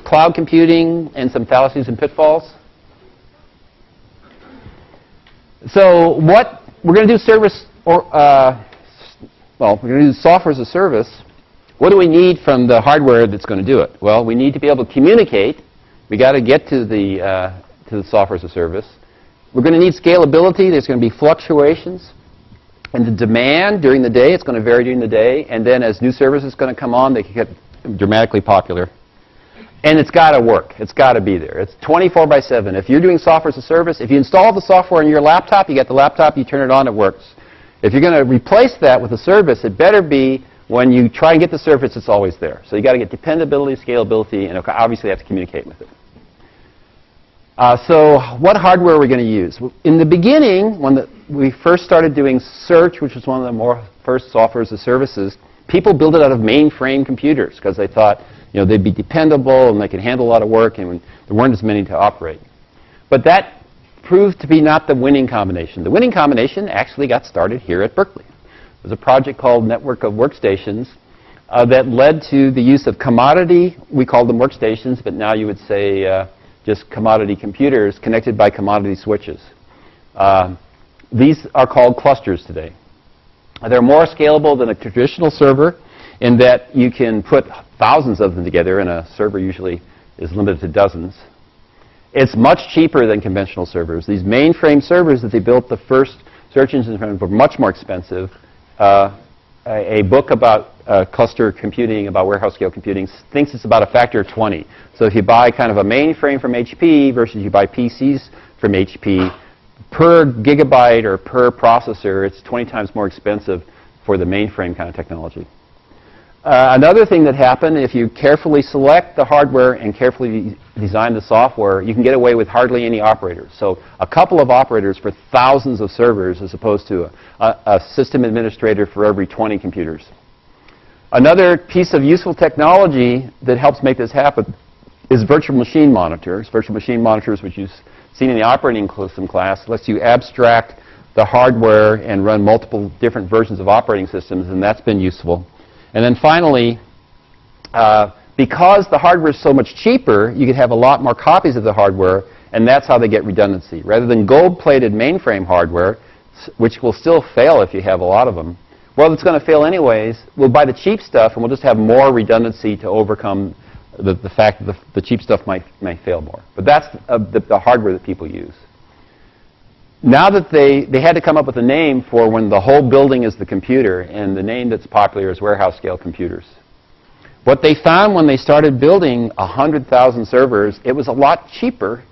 cloud computing and some fallacies and pitfalls. So what we're going to do service, or we're going to do software as a service. What do we need from the hardware that's going to do it? Well, we need to be able to communicate. We got to get to the software as a service. We're going to need scalability. There's going to be fluctuations in the demand during the day. It's going to vary during the day, and then as new services going to come on, they can get dramatically popular. And it's got to work. It's got to be there. It's 24/7. If you're doing software as a service, if you install the software on your laptop, you get the laptop, you turn it on, it works. If you're going to replace that with a service, it better be when you try and get the service, it's always there. So you got to get dependability, scalability, and obviously you have to communicate with it. So what hardware are we going to use? In the beginning, when we first started doing search, which was one of the first software as a services, people built it out of mainframe computers because they thought, they'd be dependable and they could handle a lot of work, and there weren't as many to operate. But that proved to be not the winning combination. The winning combination actually got started here at Berkeley. There's a project called Network of Workstations that led to the use of commodity, we called them workstations, but now you would say just commodity computers connected by commodity switches. These are called clusters today. They're more scalable than a traditional server in that you can put thousands of them together, and a server usually is limited to dozens. It's much cheaper than conventional servers. These mainframe servers that they built the first search engines from were much more expensive. A book about cluster computing, about warehouse scale computing, thinks it's about a factor of 20. So if you buy kind of a mainframe from HP versus you buy PCs from HP, per gigabyte or per processor, it's 20 times more expensive for the mainframe kind of technology. Another thing that happened, if you carefully select the hardware and carefully design the software, you can get away with hardly any operators. So a couple of operators for thousands of servers as opposed to a system administrator for every 20 computers. Another piece of useful technology that helps make this happen is virtual machine monitors. Virtual machine monitors, which you've seen in the operating system class, lets you abstract the hardware and run multiple different versions of operating systems, and that's been useful. And then finally, because the hardware is so much cheaper, you could have a lot more copies of the hardware, and that's how they get redundancy. Rather than gold-plated mainframe hardware, which will still fail if you have a lot of them, well, it's going to fail anyways. We'll buy the cheap stuff, and we'll just have more redundancy to overcome the fact that the cheap stuff might fail more. But that's the hardware that people use. Now that they had to come up with a name for when the whole building is the computer, and the name that's popular is warehouse scale computers. What they found when they started building 100,000 servers, it was a lot cheaper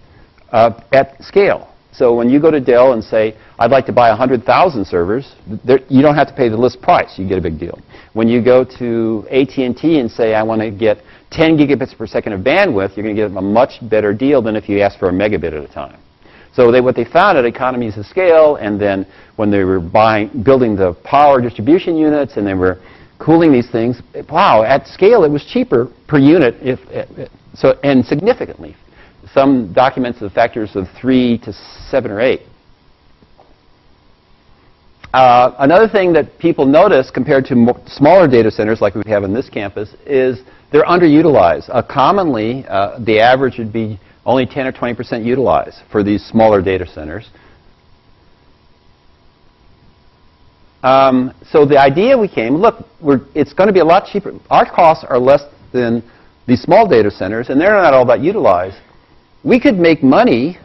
at scale. So when you go to Dell and say, I'd like to buy 100,000 servers, you don't have to pay the list price. You get a big deal. When you go to AT&T and say, I want to get 10 gigabits per second of bandwidth, you're going to get a much better deal than if you ask for a megabit at a time. So what they found at economies of scale, and then when they were building the power distribution units and they were cooling these things, wow, at scale it was cheaper per unit, and significantly. Some documents have factors of 3 to 7 or 8. Another thing that people notice compared to smaller data centers like we have in this campus is they're underutilized. Commonly, the average would be only 10 or 20% utilized for these smaller data centers. So the idea look, it's going to be a lot cheaper. Our costs are less than these small data centers, and they're not all that utilized. We could make money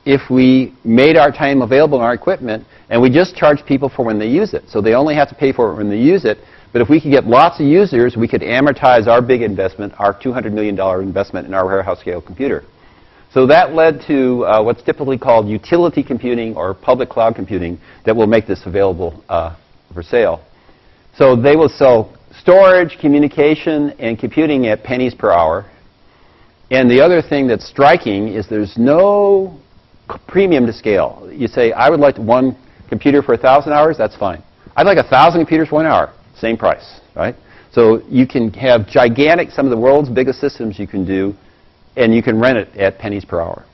if we made our time available in our equipment, and we just charge people for when they use it. So they only have to pay for it when they use it. But if we could get lots of users, we could amortize our big investment, our $200 million investment in our warehouse scale computer. So that led to what's typically called utility computing or public cloud computing that will make this available for sale. So they will sell storage, communication, and computing at pennies per hour. And the other thing that's striking is there's no premium to scale. You say, I would like one computer for 1,000 hours, that's fine. I'd like 1,000 computers for 1 hour, same price, right? So you can have gigantic, some of the world's biggest systems you can do, and you can rent it at pennies per hour.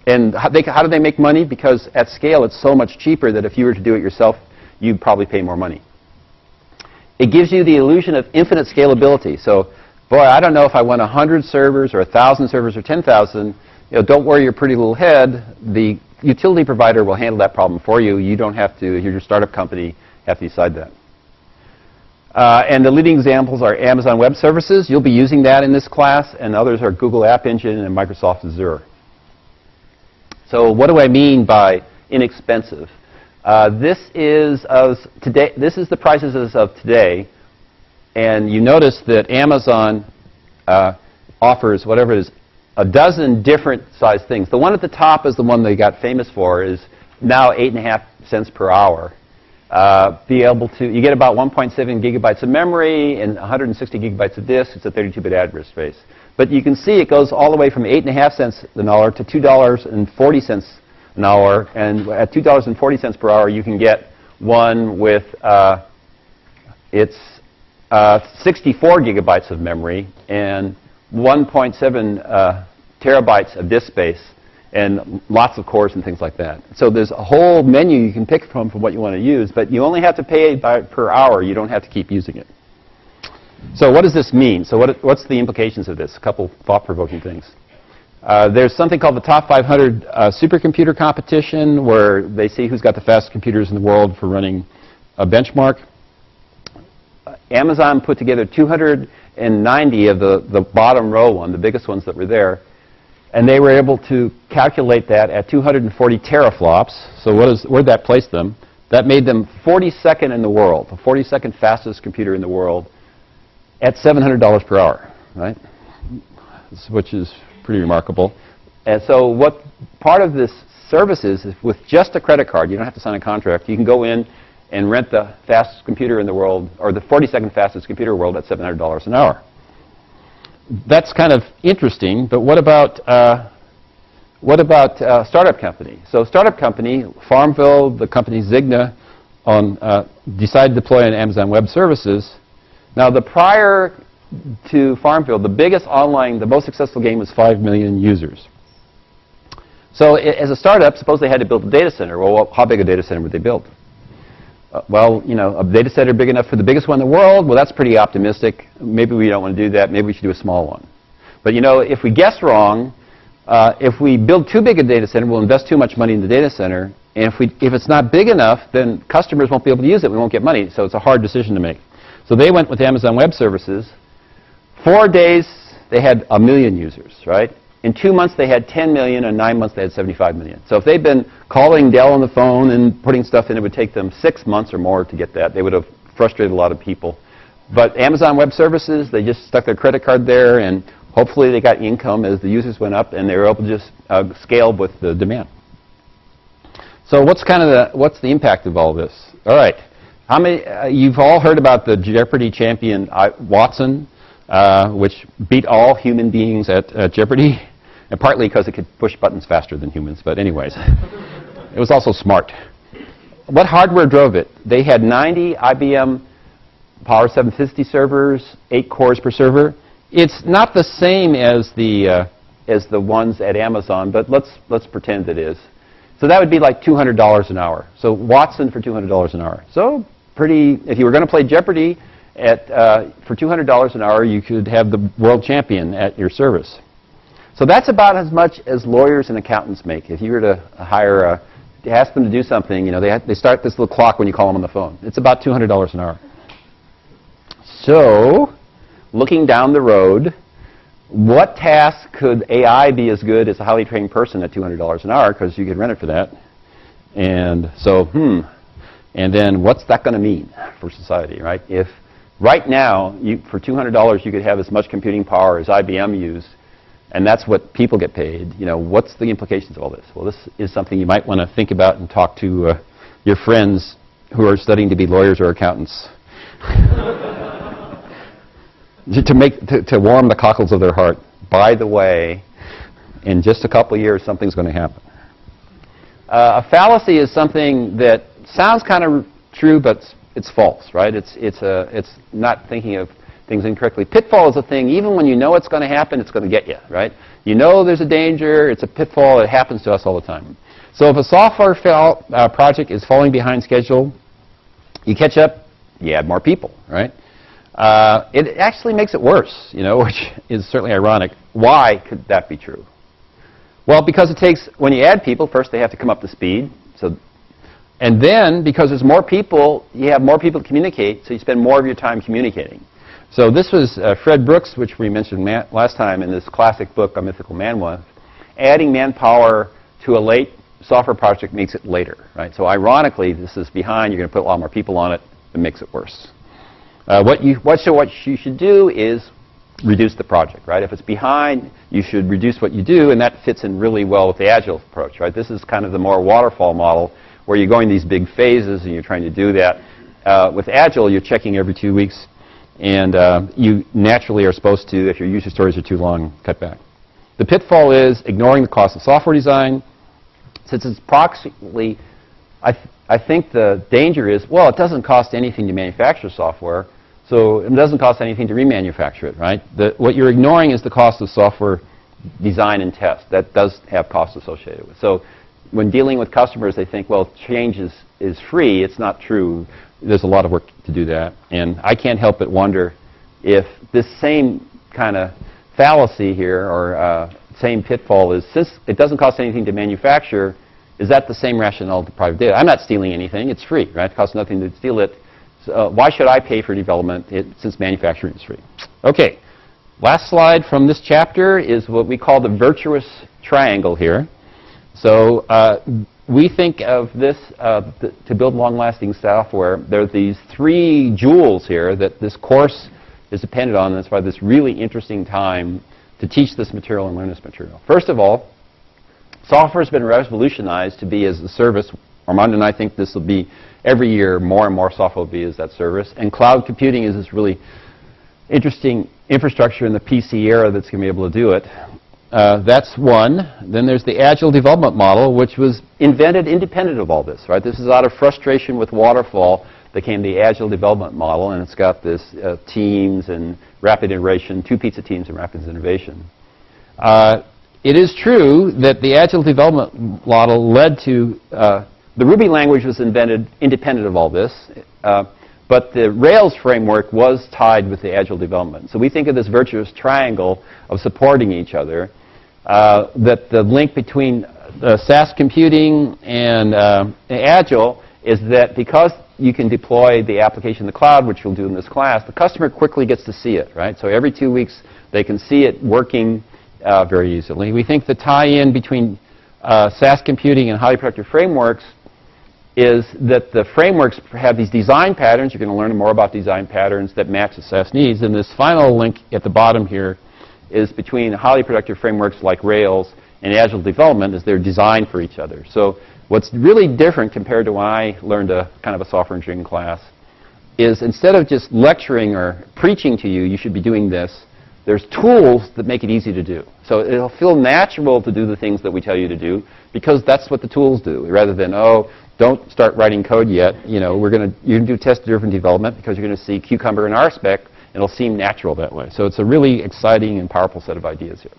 And how do they make money? Because at scale, it's so much cheaper that if you were to do it yourself, you'd probably pay more money. It gives you the illusion of infinite scalability. So boy, I don't know if I want 100 servers or 1,000 servers or 10,000. Don't worry your pretty little head. The utility provider will handle that problem for you. You don't have to, you're your startup company, have to decide that. And the leading examples are Amazon Web Services. You'll be using that in this class, and others are Google App Engine and Microsoft Azure. So what do I mean by inexpensive? This is the prices as of today, and you notice that Amazon offers whatever it is, a dozen different size things. The one at the top is the one they got famous for, is now 8.5 cents per hour. You get about 1.7 gigabytes of memory and 160 gigabytes of disk. It's a 32-bit address space. But you can see it goes all the way from 8.5 cents an hour to $2.40 an hour. And at $2.40 per hour, you can get one with 64 gigabytes of memory and 1.7 terabytes of disk space and lots of cores and things like that. So there's a whole menu you can pick from what you want to use, but you only have to pay per hour. You don't have to keep using it. So what does this mean? So what's the implications of this? A couple thought-provoking things. There's something called the Top 500 Supercomputer Competition, where they see who's got the fastest computers in the world for running a benchmark. Amazon put together 290 of the bottom row one, the biggest ones that were there, and they were able to calculate that at 240 teraflops. So where'd that place them? That made them 42nd in the world, the 42nd fastest computer in the world, at $700 per hour, right? Which is pretty remarkable. And so what part of this service is with just a credit card, you don't have to sign a contract, you can go in and rent the fastest computer in the world, or the 42nd fastest computer in the world at $700 an hour. That's kind of interesting, but what about startup company? So startup company, Farmville, the company Zigna, decided to deploy on Amazon Web Services. Now, prior to Farmville, the most successful game was 5 million users. So as a startup, suppose they had to build a data center. Well, how big a data center would they build? A data center big enough for the biggest one in the world, well, that's pretty optimistic. Maybe we don't want to do that. Maybe we should do a small one. But if we guess wrong, if we build too big a data center, we'll invest too much money in the data center. And if it's not big enough, then customers won't be able to use it. We won't get money. So it's a hard decision to make. So they went with Amazon Web Services. 4 days, they had 1 million users, right? In 2 months, they had 10 million. In 9 months, they had 75 million. So if they'd been calling Dell on the phone and putting stuff in, it would take them 6 months or more to get that. They would have frustrated a lot of people. But Amazon Web Services, they just stuck their credit card there, and hopefully they got income as the users went up, and they were able to just scale with the demand. So what's the impact of all this? All right. How many? You've all heard about the Jeopardy champion Watson, which beat all human beings at Jeopardy, and partly because it could push buttons faster than humans. But anyways, it was also smart. What hardware drove it? They had 90 IBM Power 750 servers, 8 cores per server. It's not the same as the ones at Amazon, but let's pretend it is. So that would be like $200 an hour. So Watson for $200 an hour. So pretty. If you were going to play Jeopardy for $200 an hour, you could have the world champion at your service. So that's about as much as lawyers and accountants make. If you were to hire ask them to do something, they start this little clock when you call them on the phone. It's about $200 an hour. So, looking down the road, what task could AI be as good as a highly trained person at $200 an hour? Because you could rent it for that. And so, and then what's that going to mean for society, right? If right now, for $200, you could have as much computing power as IBM used, and that's what people get paid, what's the implications of all this? Well, this is something you might want to think about and talk to your friends who are studying to be lawyers or accountants. to warm the cockles of their heart. By the way, in just a couple of years, something's going to happen. A fallacy is something that sounds kind of true, but it's false, right? It's not thinking of things incorrectly. Pitfall is a thing, even when you know it's going to happen, it's going to get you, right? You know there's a danger, it's a pitfall, it happens to us all the time. So if a software project is falling behind schedule, you catch up, you add more people, right? it actually makes it worse, which is certainly ironic. Why could that be true? Well, because it takes, when you add people, first they have to come up to speed. And then, because there's more people, you have more people to communicate, so you spend more of your time communicating. So this was Fred Brooks, which we mentioned last time in this classic book, A Mythical Man Was. Adding manpower to a late software project makes it later, right? So ironically, this is behind. You're going to put a lot more people on it. It makes it worse. What you should do is reduce the project, right? If it's behind, you should reduce what you do, and that fits in really well with the Agile approach, right? This is kind of the more waterfall model, where you're going these big phases and you're trying to do that. With Agile, you're checking every 2 weeks, and you naturally are supposed to, if your user stories are too long, cut back. The pitfall is ignoring the cost of software design. Since it's approximately, I think the danger is, well, it doesn't cost anything to manufacture software, so it doesn't cost anything to remanufacture it, right? What you're ignoring is the cost of software design and test. That does have costs associated with it. So when dealing with customers, they think, well, change is free. It's not true. There's a lot of work to do that. And I can't help but wonder if this same kind of fallacy here, or same pitfall, is since it doesn't cost anything to manufacture, is that the same rationale to private data? I'm not stealing anything. It's free, right? It costs nothing to steal it. So why should I pay for development since manufacturing is free? Okay. Last slide from this chapter is what we call the virtuous triangle here. So we think of this, to build long-lasting software, there are these 3 jewels here that this course is dependent on. And that's why this really interesting time to teach this material and learn this material. First of all, software has been revolutionized to be as a service. Armand and I think this will be every year more and more software will be as that service. And cloud computing is this really interesting infrastructure in the PC era that's going to be able to do it. That's one. Then there's the Agile development model, which was invented independent of all this, right? This is out of frustration with waterfall that came the Agile development model, and it's got this teams and rapid iteration, 2 pizza teams and rapid innovation. It is true that the Agile development model led to, the Ruby language was invented independent of all this, but the Rails framework was tied with the Agile development. So we think of this virtuous triangle of supporting each other, that the link between SaaS computing and Agile is that because you can deploy the application in the cloud, which we'll do in this class, the customer quickly gets to see it, right? So every 2 weeks, they can see it working very easily. We think the tie-in between SaaS computing and highly productive frameworks is that the frameworks have these design patterns. You're going to learn more about design patterns that match the SaaS needs. And this final link at the bottom here is between highly productive frameworks like Rails and Agile development, is they're designed for each other. So what's really different compared to when I learned a kind of a software engineering class is instead of just lecturing or preaching to you, you should be doing this, there's tools that make it easy to do. So it'll feel natural to do the things that we tell you to do because that's what the tools do, rather than, oh, don't start writing code yet. You're going to do test-driven development because you're going to see Cucumber and RSpec, and it'll seem natural that way. So it's a really exciting and powerful set of ideas here.